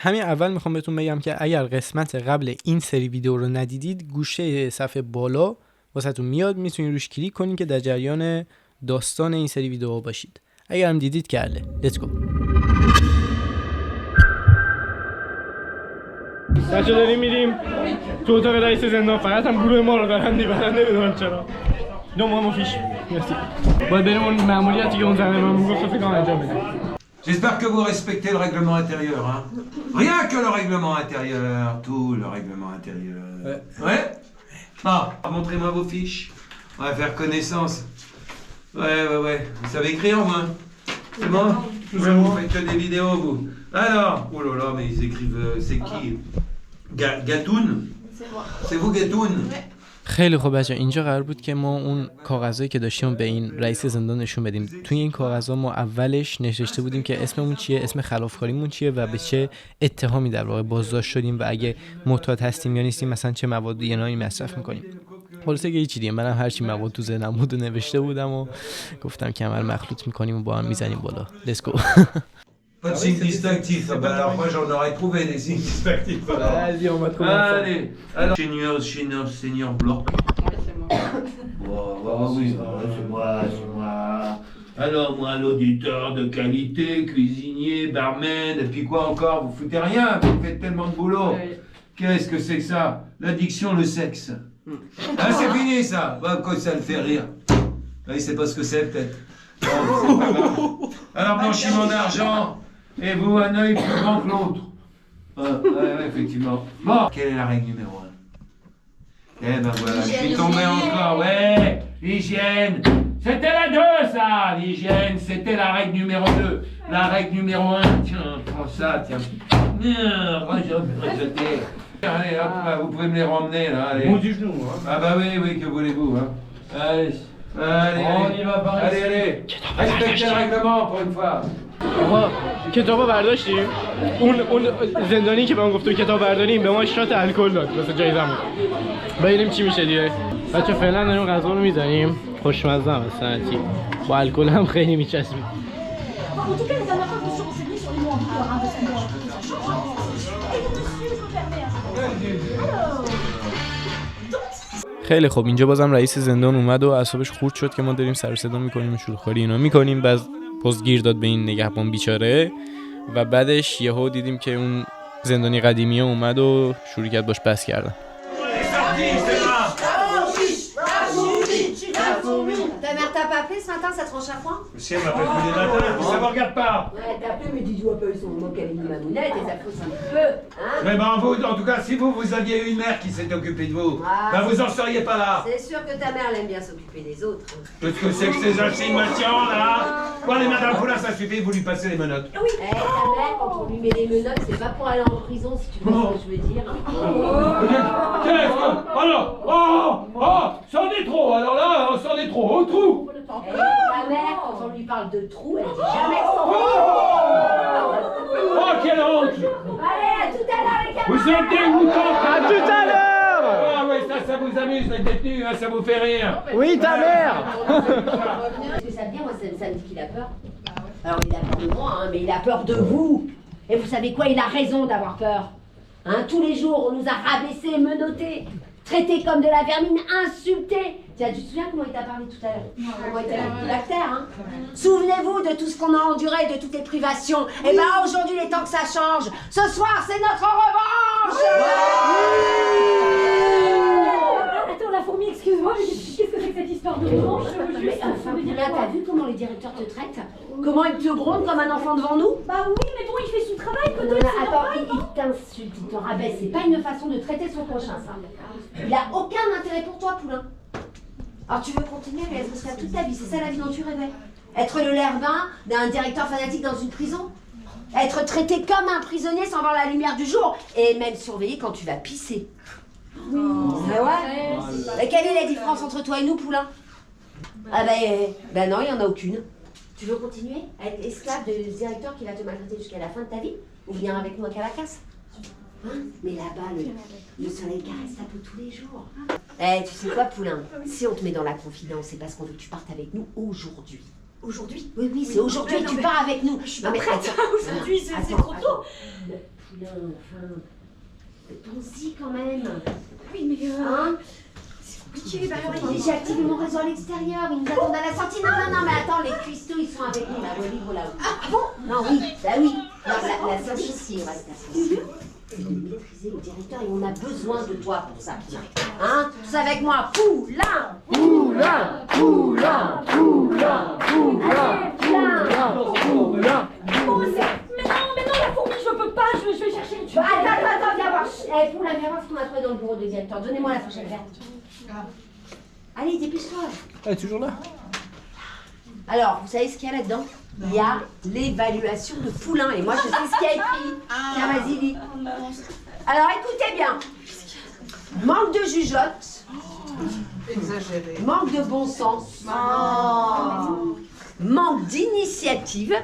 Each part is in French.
همین اول میخوام بهتون بگم که اگر قسمت قبل این سری ویدیو رو ندیدید گوشه صفحه بالا واسهتون میاد، میتونید روش کلیک کنین که در جریان داستان این سری ویدیوها باشید. اگر هم دیدید که حله. لیتس گو. بچه داریم میریم تو اتاق رئیس زندان، فقط هم گروه ما رو دارن میبرن، نمیدونم چرا. دو ماه فیش مرسی. باید بریم اون مأموریتی که اون زنه من میگفت فکر کنم انجام بدیم. J'espère que vous respectez le règlement intérieur, hein. Rien que le règlement intérieur, tout le règlement intérieur. Ouais. Ah, montrez-moi vos fiches. On va faire connaissance. Ouais. Vous savez écrire, moi? C'est bon? Vous faites que des vidéos, vous. Alors, oh là là, mais ils écrivent, c'est qui? Gatoun? C'est moi. C'est vous, Gatoun? Ouais. خیلی خوب بچه، اینجا قرار بود که ما اون کاغذایی که داشتیم به این رئیس زندان نشون بدیم. توی این کاغذها ما اولش نوشته بودیم که اسممون چیه، اسم خلافکاریمون چیه و به چه اتهامی در واقع بازداشت شدیم و اگه معتاد هستیم یا نیستیم، مثلا چه مواد گنایی مصرف میکنیم. خلاصه که هیچی دیگه، منم هرچی مواد تو ذهنم بود نوشته بودم و گفتم که عمل مخلوط میکنیم و با هم میزنیم بالا. Let's go. Pas de signes distinctifs. Ah bah alors moi j'en aurais trouvé des signes distinctifs. Vas-y, on va trouver ça. Allez, alors Seigneur Blanc. C'est moi. Oui, c'est moi. Alors moi l'auditeur de qualité, cuisinier, barman, et puis quoi encore? Vous foutez rien, vous faites tellement de boulot. Qu'est-ce que c'est que ça? L'addiction, le sexe. Ah c'est fini ça. Bah quoi ça le fait rire. Ah, il sait pas ce que c'est peut-être. Bon, c'est pas grave. Alors blanchiment d'argent. Et vous, un œil plus grand que l'autre. Ouais, effectivement. Bon, quelle est la règle numéro 1? Eh ben voilà, je suis tombé encore. Ouais, l'hygiène. C'était la 2, ça. L'hygiène, c'était la règle numéro 2. La règle numéro 1. Tiens, prends ça, tiens. Rejetez. Allez, hop, là, vous pouvez me les ramener, là. Allez. Bon du genou, hein. Ah bah oui, que voulez-vous, hein. Allez. On y va par ici. Allez. Respectez le règlement pour une fois. آقا کتابو برداشتیم. اون زندانی که به ما گفت کتاب برداریم به ما شات الکل داد واسه جایزمون. ببینیم چی میشه دیگه. بچه فعلا داریم غذا رو میزنیم. خوشمزه هم سنتی. با الکل هم خیلی میچسبه. En tout cas, les dernières fois, je me suis renseignée sur les mots en vigueur, hein, parce que ça change. Et donc, monsieur, je me permets. Alors. خیلی خوب، اینجا بازم رئیس زندان اومد و اعصابش خورد شد که ما داریم سر و صدا میکنیم و شلوغ‌خوری اینا میکنیم. بعد پستگیر داد به این نگهبان بیچاره و بعدش یهو دیدیم که اون زندانی قدیمی اومد و شروع کرد باش بحث کردن. Ta mère t'a pas appelé ce matin, ça tranche à point? Si elle m'appelle tous les matins, ça vous regarde pas. Ouais, t'as appelé, mais Didou a pas eu son moment qu'elle ait mis ma mounette et ça pousse un petit peu, hein? Mais ben vous, en tout cas, si vous aviez une mère qui s'est occupée de vous, ben vous en seriez pas là. C'est sûr que ta mère, elle aime bien s'occuper des autres. Qu'est-ce que c'est que ces insinuations là? Bon allez madame, pour là ça suffit, vous lui passez les menottes. Oui. Eh, ta mère, quand on lui met les menottes, c'est pas pour aller en prison, si tu vois ce que je veux dire. Qu'est-ce que... Alors, c'en est trop, alors là, c'en est trop, au trou. Eh, ta mère, quand on lui parle de trou, elle dit jamais son Oh, quelle honte. Allez, à tout à l'heure les camarades. Vous êtes dégoûtants. À tout à l'heure. Ah oui, ça vous amuse, les détenus, hein, ça vous fait rire. Oui, ta mère. Parce que ça vient, moi, ça me dit qu'il a peur. Alors, il a peur de moi, hein, mais il a peur de vous. Et vous savez quoi? Il a raison d'avoir peur. Hein, tous les jours, on nous a rabaissés, menottés, traités comme de la vermine, insultés. Tiens, tu te souviens comment il t'a parlé tout à l'heure? Comment il t'a dit la terre, hein? Souvenez-vous de tout ce qu'on a enduré, de toutes les privations. Et ben aujourd'hui, il est temps que ça change. Ce soir, c'est notre revanche. Attends, la fourmi, excuse-moi, mais qu'est-ce que c'est que cette histoire de revanche? Mais enfin, là, t'as vu comment les directeurs te traitent? Comment ils te grondent comme un enfant devant nous? Bah oui, mais bon, il fait son travail, Non, peut-être. mais attends, il t'insulte, il te rabaisse. C'est pas une façon de traiter son prochain, ça. Il a aucun intérêt pour toi, Poulain. Alors tu veux continuer, mais être esclave toute ta vie, c'est ça la vie dont tu rêvais? Être le larbin d'un directeur fanatique dans une prison? Être traité comme un prisonnier sans voir la lumière du jour? Et même surveillé quand tu vas pisser? Oui. Mais ouais. Mais quelle est la différence entre toi et nous, Poulain? Ah ben non, il n'y en a aucune. Tu veux continuer à être esclave de directeur qui va te maltraiter jusqu'à la fin de ta vie? Ou venir avec nous à Caracas? Hein? Mais là-bas, le soleil caresse ta peau tous les jours. Eh, tu sais quoi, Poulain? Si on te met dans la confidence, c'est parce qu'on veut que tu partes avec nous aujourd'hui. Aujourd'hui? Oui, c'est aujourd'hui, non, tu mais- pars avec nous. Je suis Non, pas mais prête. attends, Aujourd'hui, c'est attends, trop tôt. attends. Le poulain, enfin... Pense-y quand même. Oui, mais Hein? c'est compliqué. Bah, alors, J'ai activé mon réseau à l'extérieur, ils nous attendent à la sortie. Non, mais attends, les cuistots, ils sont avec nous, là, Wally, voilà. Ah bon? Non, oui, bah oui. Non, la sortie ici, il reste à sortir. Il faut maîtriser le directeur et on a besoin de toi pour ça. Hein? Tous avec moi, poulain! Poulain, poulain, poulain, poulain, poulain. Mais non, la fourmi, je peux pas. Je vais chercher une tuile. Attends, viens voir. Eh, poulain, viens voir ce qu'on a trouvé dans le bureau du directeur. Donnez-moi la fourchette verte. Allez, dépêche-toi. Elle est toujours là. Alors, vous savez ce qu'il y a là-dedans? Il y a l'évaluation de poulain. Et moi, je sais ce qu'il y a écrit. Tiens, vas-y, lis. Alors, écoutez bien. Manque de jugeote. Exagéré. Manque de bon sens. Manque d'initiative.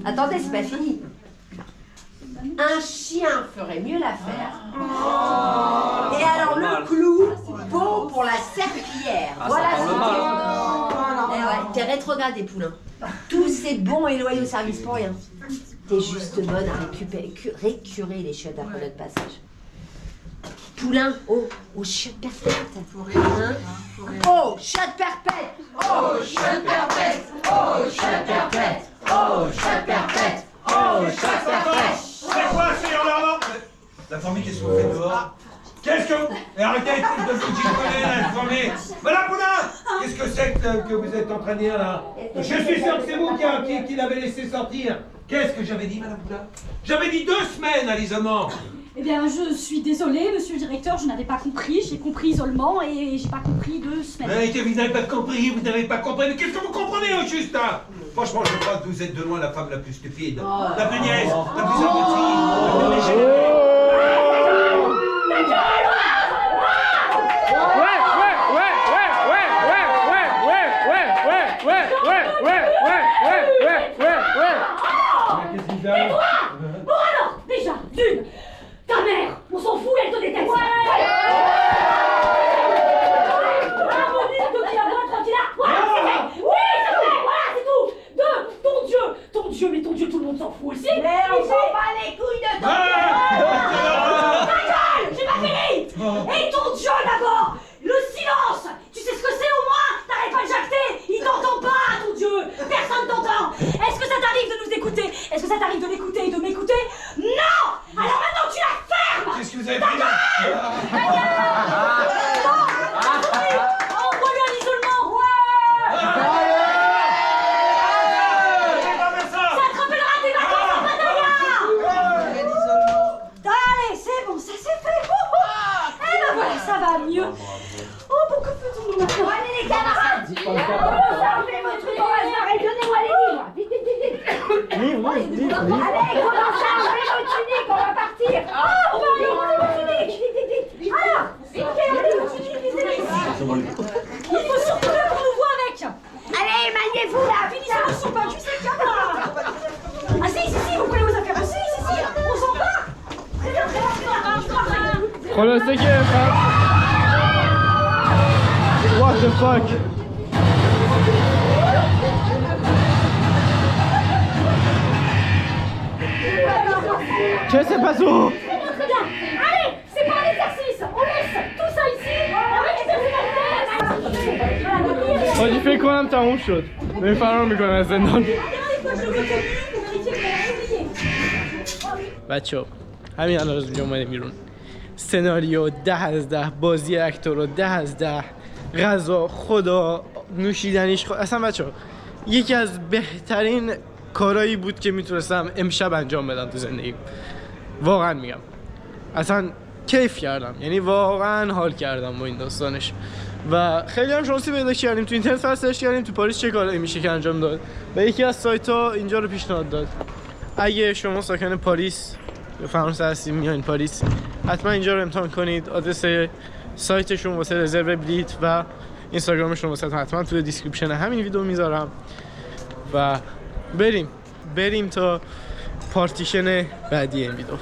Attendez, c'est pas fini. Un chien ferait mieux l'affaire. Et alors, le clou, beau pour la serpillière. Voilà ce que eh ouais, t'es rétrogradé, poulain. Tous ces bons et loyaux services pour rien. T'es juste bonne à récurer les chiottes après notre passage. Poulain, aux chiottes perpètes. Hein? Oh, chiottes perpètes. Oh, chiottes perpètes. Oh, chiottes perpètes. Oh, chiottes perpètes. Oh, chiottes perpètes. C'est quoi ce hurlement? La fourmi, qu'est-ce que vous faites dehors? Qu'est-ce que... Et arrêtez de vous gigonner, la fourmi. Madame Poulain, qu'est-ce que c'est que vous êtes en train de dire, là? Je suis sûr que c'est vous qui l'avez laissé sortir. Qu'est-ce que j'avais dit, Madame Poulain? J'avais dit 2 semaines à l'isolement. Eh bien, je suis désolée, monsieur le directeur, je n'avais pas compris. J'ai compris isolement et j'ai pas compris 2 semaines. Mais vous n'avez pas compris, vous n'avez pas compris. Mais qu'est-ce que vous comprenez au juste, hein? Franchement, je crois que vous êtes de loin la femme la plus stupide, la plus niaise, la plus abrutie, la plus légère. Bon alors, déjà, d'une, ta mère, on s'en fout, elle te déteste. Harmonise depuis la voix tranquille là. Voilà, c'est fait. Oui, c'est fait, voilà, c'est tout. 2, ton Dieu, mais ton Dieu, tout le monde s'en fout aussi. Mais on s'en bat les couilles de ton Ta gueule, j'ai pas fini. Et ton Dieu d'abord, le silence. Tu sais ce que c'est au moins? T'arrêtes pas de jacter, il t'entend pas, ton Dieu. Personne t'entend. Est-ce que ça t'arrive de nous écouter? Est-ce que ça t'arrive de l'écouter et de m'écouter? Non. Alors maintenant tu la fermes. Qu'est-ce que vous avez pris là? Envoie-lui à l'isolement. Ça te rappellera tes vacances à Pattaya. Allez, c'est bon, ça c'est fait. Eh ben voilà, ça va mieux. Oh, beaucoup plus de monde maintenant. Allez les camarades, enlevez vos trucs en hasard et donnez-moi les livres. Vite. Allez, commencez à enlever vos tuniques, on va partir. On va aller enlever votre tunique. Vite. Alors, ok, enlevez votre tunique, vite. Il faut surtout pas qu'on nous voit avec. Allez, maniez-vous là. Finissez le soupe, tu sais bien là. Ah si, vous pouvez vous affaire. Si, on s'en va. Très bien. Pronostic What the fuck? Qu'est-ce qui se passe? Très bien. Allez, c'est pas un exercice. On laisse tout ça ici. On récupère ses affaires. خودی فکر کنم تموم شد بریم فرار میکنم از زندان. بچه همین الان از اونجا اومدیم بیرون. سناریو 10 از 10، بازی اکتورا 10 از 10، غذا خدا نوشیدنیش اصلا بچه یکی از بهترین کارایی بود که میتونستم امشب انجام بدم تو زندگیم. واقعا میگم اصلا کیف کردم، یعنی واقعا حال کردم با این داستانش و خیلی هم شانسی پیدا کردیم. تو اینترنت فقط سرچ کردیم تو پاریس چه کارایی میشه که انجام داد و یکی از سایت ها اینجا رو پیشنهاد داد. اگه شما ساکن پاریس یا فرانسه هستید میایین پاریس حتما اینجا رو امتحان کنید. آدرس سایتشون واسه رزرو بلیط و اینستاگرامشون واسه حتما تو دیسکریپشن همین ویدیو میذارم و بریم تا پارتیشن بعدی این ویدیو.